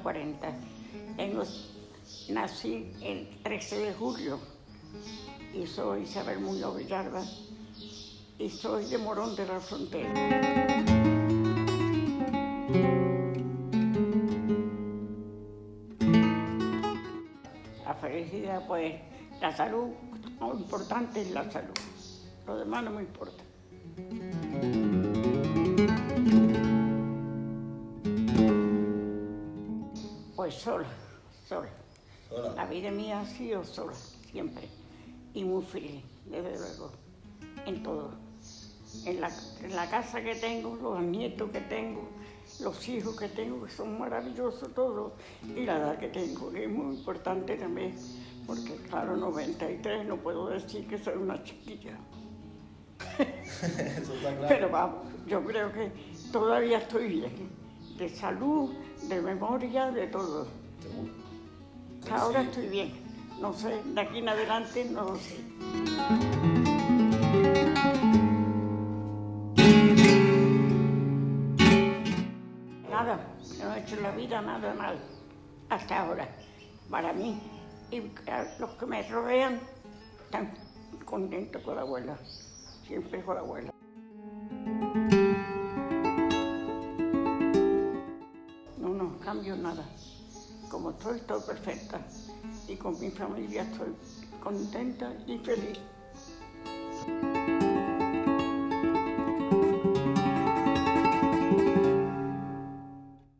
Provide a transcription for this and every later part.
40. Nací el 13 de julio y soy Isabel Muñoz Villalba y soy de Morón de la Frontera. La felicidad, pues, la salud, lo importante es la salud, lo demás no me importa. Pues sola. La vida mía ha sido sola, siempre, y muy feliz, desde luego, en todo. En la casa que tengo, los nietos que tengo, los hijos que tengo, que son maravillosos todos, y la edad que tengo, que es muy importante también, porque claro, 93, no puedo decir que soy una chiquilla. Eso está claro. Pero vamos, yo creo que todavía estoy bien, de salud, de memoria, de todo. ¿Seguro? Ahora Sí. estoy bien, no sé, de aquí en adelante no lo sé. Nada, no he hecho en la vida nada mal, hasta ahora, para mí. Y los que me rodean están contentos con la abuela, siempre con la abuela. No cambio nada. Como estoy perfecta. Y con mi familia estoy contenta y feliz.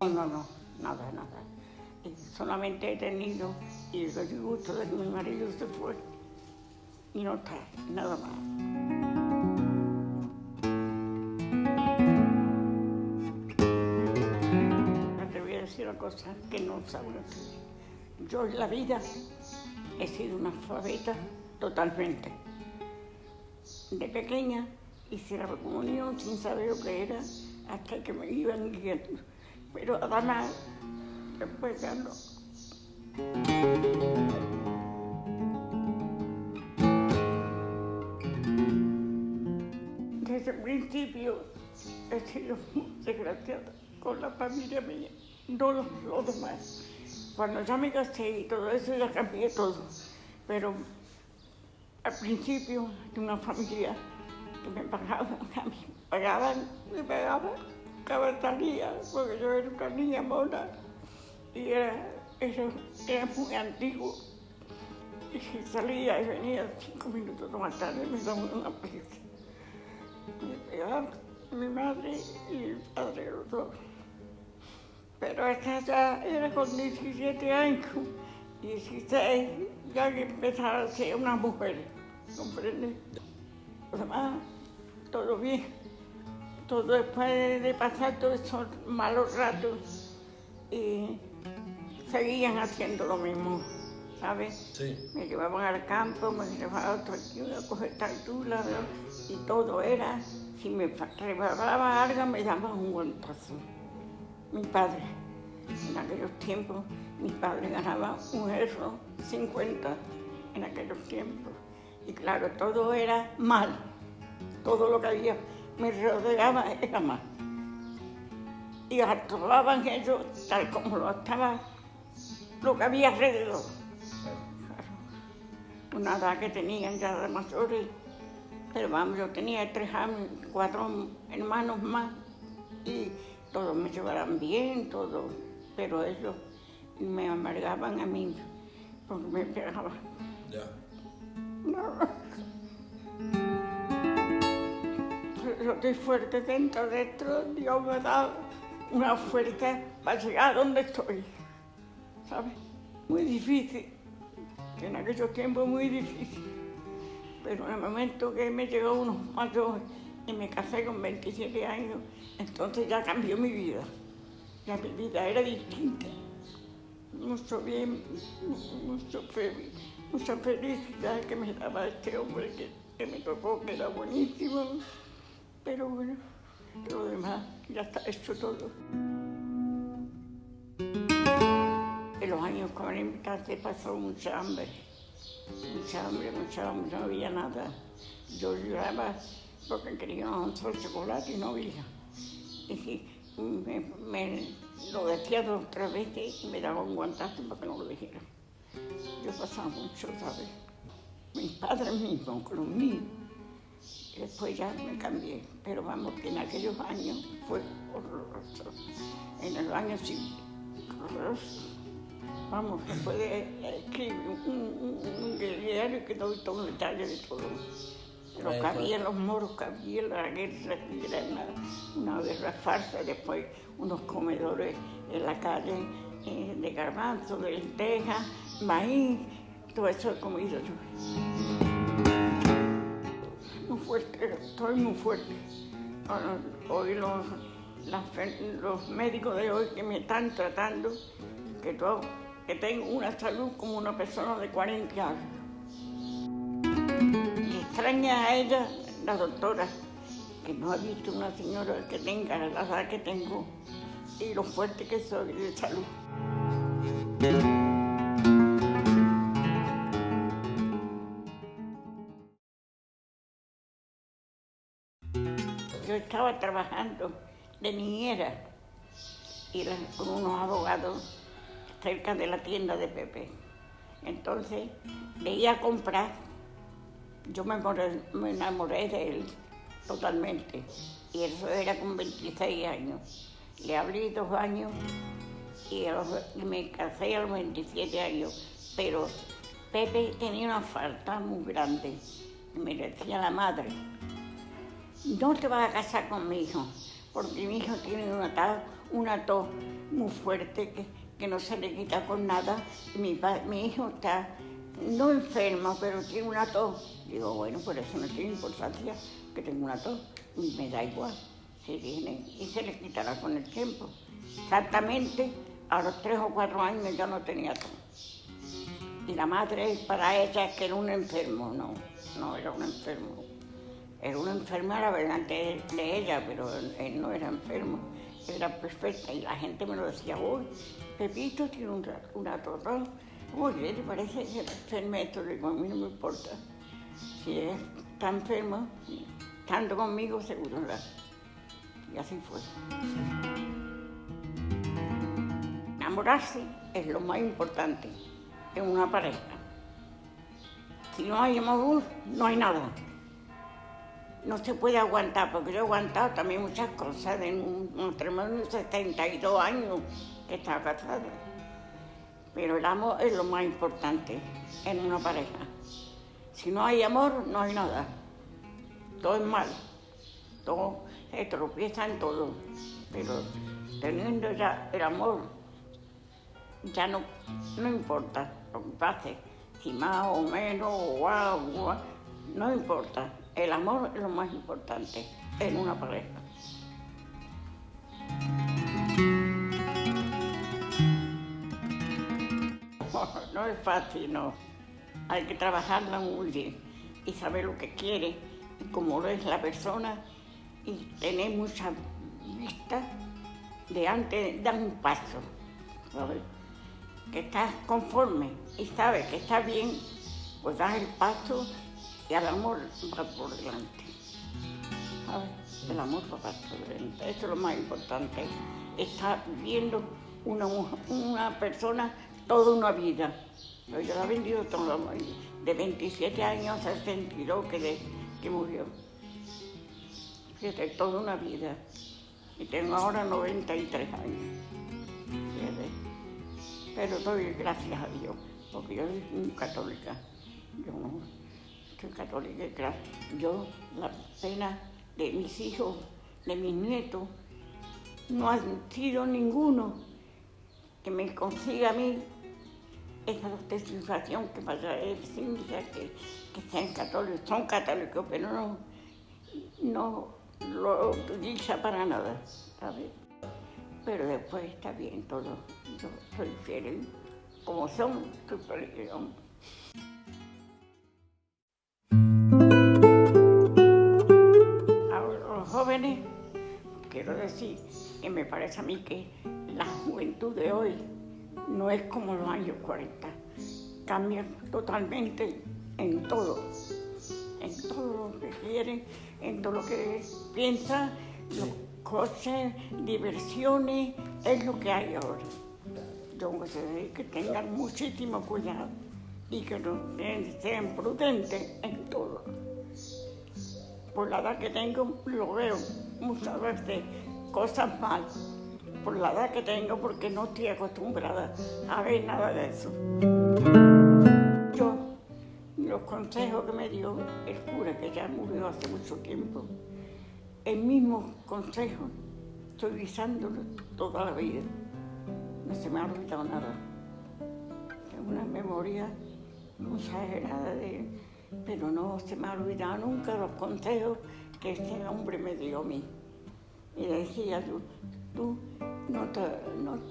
No, nada. Y solamente he tenido el disgusto de que mi marido se fue. Y no está, nada más. Te voy a decir una cosa que no saben ustedes. Yo en la vida he sido una alfabeta totalmente. De pequeña hice la comunión sin saber lo que era hasta que me iban guiando. Pero además, después ya no. Desde el principio he sido muy desgraciada con la familia mía, no los demás. Cuando ya me casé y todo eso, ya cambié todo. Pero al principio de una familia que me pagaban cada salida, porque yo era una niña mona y eso era muy antiguo. Y si salía y venía 5 minutos más tarde, me daban una paliza. Me pegaban mi madre y mi padre, los dos. Pero esta ya era con 17 años, 16, ya que empezaba a ser una mujer, ¿comprende? Los demás, todo bien. Todo después de pasar todos esos malos ratos, y seguían haciendo lo mismo, ¿sabes? Sí. Me llevaban al campo, me llevaban a coger tartula, y todo era, si me rebalaba algo, me daban un guantazo. Mi padre, en aquellos tiempos, mi padre ganaba €1.50 en aquellos tiempos. Y claro, todo era mal, todo lo que había, me rodeaba era mal. Y actuaban ellos tal como lo estaba, lo que había alrededor. Claro. Una edad que tenían ya de mayores, pero vamos, yo tenía 4 hermanos más y todos me llevaban bien, todo, pero ellos me amargaban a mí porque me pegaban. Ya. No. Yo estoy fuerte dentro, Dios me da una fuerza para llegar a donde estoy, ¿sabes? Muy difícil, en aquellos tiempos muy difícil, pero en el momento que me llegó unos mayores y me casé con 27 años, entonces ya cambió mi vida. Ya mi vida era distinta. Mucho bien, mucha felicidad que me daba este hombre que me tocó, que era buenísimo. Pero bueno, lo demás ya está hecho todo. En los años 40 se pasó mucha hambre, no había nada. Yo lloraba porque quería un chocolate y no había. Y me lo decía 2 o 3 veces y me daba un guantazo para que no lo dijera. Yo pasaba mucho, ¿sabes? Mis padres mismos, con los míos. Y después ya me cambié, pero vamos, que en aquellos años fue horroroso. En el año sí, horroroso. Vamos, se puede escribir un diario que doy todo un detalle de todo. Lo que había en los moros, que había la guerra, que era una guerra farsa, después unos comedores en la calle de garbanzo, de lentejas, maíz, todo eso he comido yo. Muy fuerte, estoy muy fuerte. Hoy los médicos de hoy que me están tratando, que tengo una salud como una persona de 40 años. Y extraña a ella, la doctora, que no ha visto una señora que tenga la edad que tengo y lo fuerte que soy de salud. Yo estaba trabajando de niñera con unos abogados cerca de la tienda de Pepe. Entonces, le iba a comprar. Yo me enamoré de él totalmente. Y eso era con 26 años. Le abrí 2 años y me casé a los 27 años. Pero Pepe tenía una falta muy grande. Me decía la madre: no te vas a casar con mi hijo, porque mi hijo tiene una tos muy fuerte que no se le quita con nada. Mi hijo está no enfermo, pero tiene una tos. Digo, bueno, pues eso no tiene importancia, que tenga una tos, y me da igual, si viene, y se le quitará con el tiempo. Exactamente, a los 3 o 4 años ya no tenía tos. Y la madre, para ella, que era un enfermo, no era un enfermo. Era una enfermera delante de ella, pero él no era enfermo, era perfecta. Y la gente me lo decía: uy, Pepito tiene una tos. Oye, ¿te parece que es enfermero? Le digo, a mí no me importa. Si está enfermo, estando conmigo, seguro. Y así fue. Enamorarse es lo más importante en una pareja. Si no hay amor, no hay nada. No se puede aguantar, porque yo he aguantado también muchas cosas de un matrimonio de 72 años que estaba casada. Pero el amor es lo más importante en una pareja. Si no hay amor, no hay nada. Todo es mal. Todo se tropieza en todo. Pero teniendo ya el amor, ya no importa lo que pase. Si más o menos, no importa. El amor es lo más importante en una pareja. No es fácil, no. Hay que trabajarla muy bien y saber lo que quiere y cómo es la persona y tener mucha vista de antes de dar un paso, ¿sabes? Que estás conforme y sabes que está bien, pues das el paso y el amor va por delante, ¿sabes? El amor va por delante, eso es lo más importante. Está viviendo una persona toda una vida. Yo la he vendido toda, de 27 años a 62 que murió. Fíjate, toda una vida. Y tengo ahora 93 años. Fíjate. Pero doy gracias a Dios, porque yo soy católica. Yo no soy católica y yo, la pena de mis hijos, de mis nietos, no ha sido ninguno que me consiga a mí esa satisfacción que para él significa que sean católicos, son católicos, pero no lo utiliza para nada, ¿sabes? Pero después está bien todo. Yo soy fiel, como son, soy feliz. A los jóvenes, quiero decir que me parece a mí que la juventud de hoy no es como los años 40. Cambian totalmente en todo lo que quieren, en todo lo que piensan, coches, diversiones, es lo que hay ahora. Yo sé que tengan muchísimo cuidado y que sean prudentes en todo. Por la edad que tengo, lo veo muchas veces cosas mal, por la edad que tengo, porque no estoy acostumbrada a ver nada de eso. Yo, los consejos que me dio el cura, que ya murió hace mucho tiempo, el mismo consejo estoy guisándolo toda la vida. No se me ha olvidado nada. Tengo una memoria muy exagerada pero no se me ha olvidado nunca los consejos que ese hombre me dio a mí. Y decía, tú no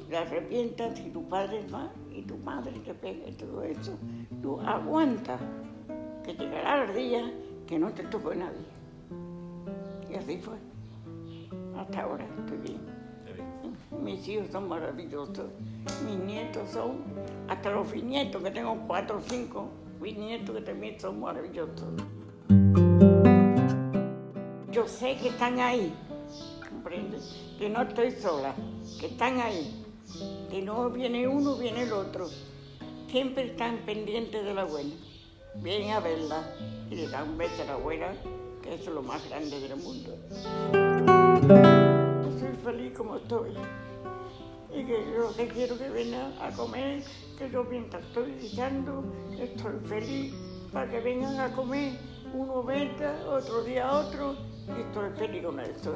te arrepientas si tu padre va y tu madre te pega y todo eso. Tú aguanta, que llegará el día que no te toque nadie. Y así fue. Hasta ahora estoy bien. Mis hijos son maravillosos. Mis nietos son, hasta los bisnietos, que tengo 4 o 5 bisnietos que también son maravillosos. Yo sé que están ahí, ¿comprendes? Que no estoy sola, que están ahí. Que no viene uno, viene el otro. Siempre están pendientes de la abuela. Vienen a verla y le dan un beso a la abuela, que eso es lo más grande del mundo. Yo soy feliz como estoy. Y que yo te quiero que vengan a comer, que yo mientras estoy guisando, estoy feliz para que vengan a comer. Uno venga, otro día otro, y estoy feliz con eso.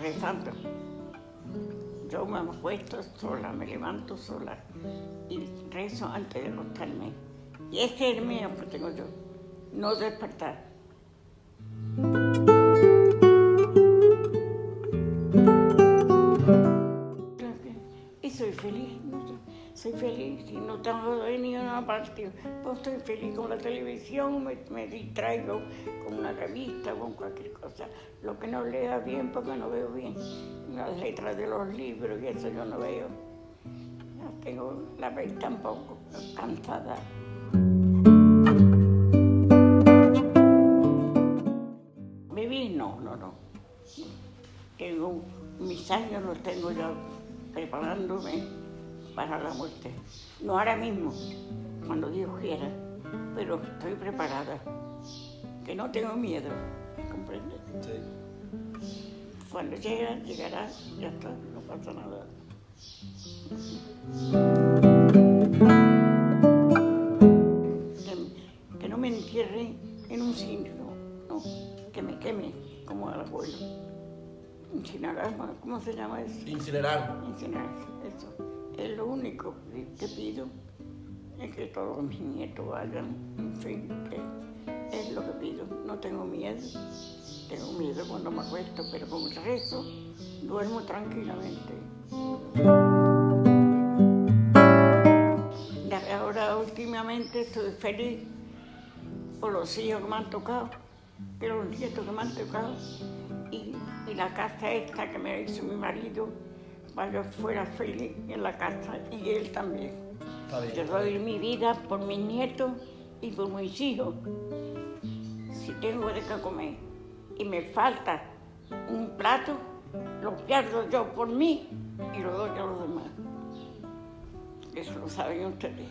Rezando. Yo me acuesto sola, me levanto sola y rezo antes de acostarme. Y ese es el mío que tengo yo, no despertar. Y soy feliz, soy feliz. Si no tengo venido a una parte, pues estoy feliz con la televisión, me distraigo con una revista, con cualquier cosa. Lo que no lea bien, porque no veo bien. Las letras de los libros y eso yo no veo. Ya tengo la vista un poco cansada. Vivir, no. Tengo mis años, los tengo ya preparándome para la muerte. No ahora mismo, cuando Dios quiera, pero estoy preparada. Que no tengo miedo, ¿comprendes? Sí. Cuando llegará, ya está, no pasa nada. Que no me entierren en un sitio, no, que me queme como al abuelo. Incinerar, ¿cómo se llama eso? Incinerar. Incinerar, eso. Es lo único que pido, es que todos mis nietos vayan, en fin, que es lo que pido. No tengo miedo cuando me acuesto, pero con el rezo duermo tranquilamente. Ahora últimamente estoy feliz por los hijos que me han tocado, por los nietos que me han tocado, y la casa esta que me hizo mi marido, para que yo fuera feliz en la casa, y él también. Yo doy mi vida por mis nietos y por mis hijos. Si tengo de qué comer y me falta un plato, lo pierdo yo por mí y lo doy a los demás. Eso lo saben ustedes.